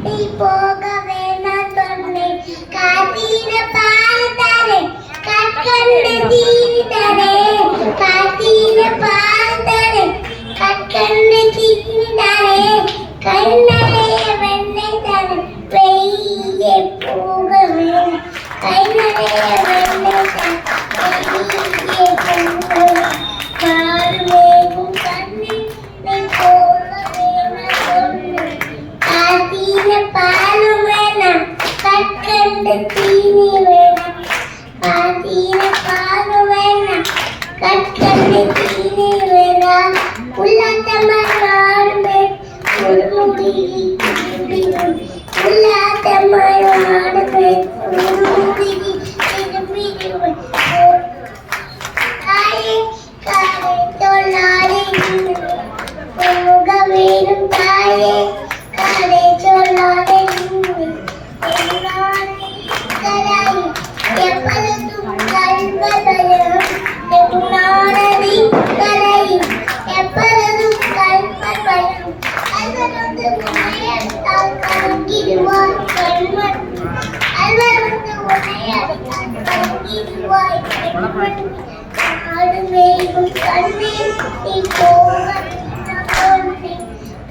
நீ போக வேணாம் சொன்னேன் காத்திர பார்த்தரே கற்கண்டு தீர்த்தரே காத்திர பார்த்தரே கற்கண்டு தீர்த்தரே கண்ணலே வெண்ணை தரே வெயிலே போக வேணாம் கண்ணலே வெண்ணை தரே வெயிலே போக கார்மேகும் கண்ணே நீ போக வேணாம் சொன்னேன் காத்திர பாலும் வேணாம் கற்கண்டு தீனி வேணாம் காத்திர பாலும் வேணாம் கற்கண்டு தீனி வேணாம் உள்ளாத்தம்மாடுமே முடி உள்ளாத்தம்மாடுமே முடி தாயே காலை சொல்லாதே போக வேணும் தாயே காலை சொல்லாதே எப்பொழுதும் கல்வதையும் என்னானதி கரையும் எப்பொழுதும் கல்வதையும் அல்வருந்து உனையத்தால் கலங்கிடுவாய் கண்மண் அல்வருந்து உனையத்தால் கலங்கிடுவாய் கண்மண் நாடு மேலும் கண்ணீர் நீ போக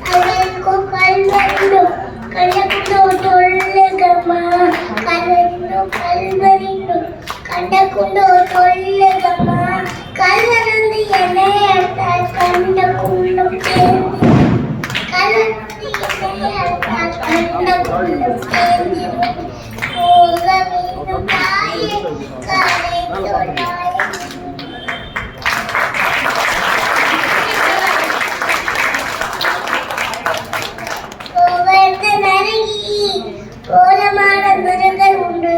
கலக்கோ கல்வரிலும் கலக்கோ தொல்லுகம்மா கலந்தோ கல்வரிலும் கண்டக்குண்டோ தொல்லுகம்மா கல்லறந்து என்னையத்தால் கண்ட குண்டும் சேர்ந்து கலந்து என்னையத்தால் கண்ட குண்டும் சேர்ந்து போக வேணும் தாயே காலை தொழாயே கோலமான மிருகங்கள் உண்டு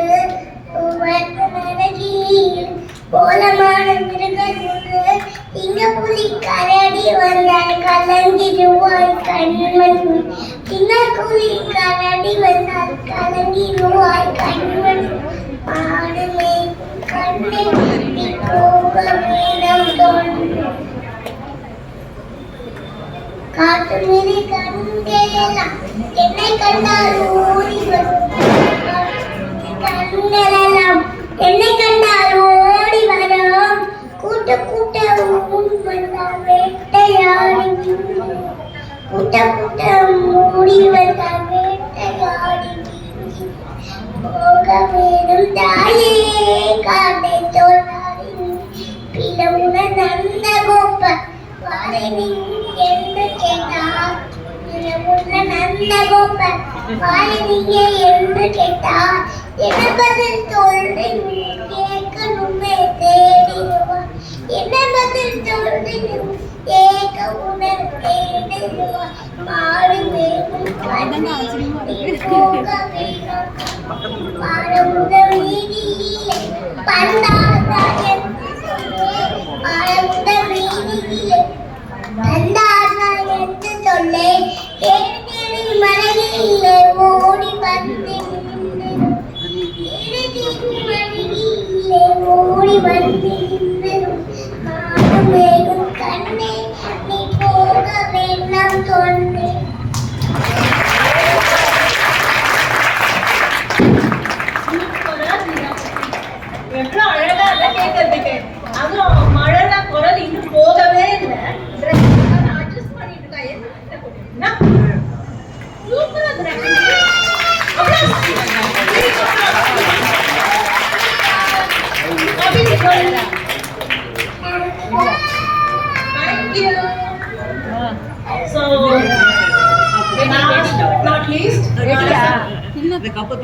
கோலமான மிருகங்கள் உண்டு இங்க புலி கரடி வந்தால் கலங்கிடுவாய் கண்மண் இங்க புலி கரடி வந்தால் கலங்கிடுவாய் கண்மண் மாடு மேய்க்கும் கண்ணே நீ போக வேணும் தோன்று காட்டு மீறி கண்களெல்லாம் என்னை கண்டால் ஓடி வரும் கண்களெல்லாம் என்னை கண்டால் ஓடி வரும் கூட்ட கூட்ட வந்தால் வேட்டையாடி கூட்ட கூட்ட மூடி வந்தால் வேட்டையாடி போக வேணும் தாயே காட்டை தோழாரி பிளவுன நந்த கோப்ப வாரை என்று கேட்டார் நந்த கோப்ப வாரை நீங்க என்று கேட்டார் என்ன பதில் தோல்றேன் கேட்கணுமே தேடிடுவார் என்ன பதில் தோல்றேன் ஏக உணர் தேடிடுவார் மாடு மேலும் போக வேணும் பாரமுத வீதியிலே பந்தாதாய பாரமுத வீதியிலே பந்தாதாய என்று சொல்லே கேட்டேரி மலையிலே ஓடி வந்து மலையிலே ஓடி வந்து மாடு மேலும் கண்ணே நீ போக வேண்டாம் சொன்னே எவ்வளோ அழகா இல்லை கேட்கறதுக்கு. அதுவும் மழைனா குரல் இன்னும் போகவே இல்லை. அட்ஜஸ்ட் பண்ணிட்டு இருக்கா. என்ன சூப்பரா Thank you. So, last but not least,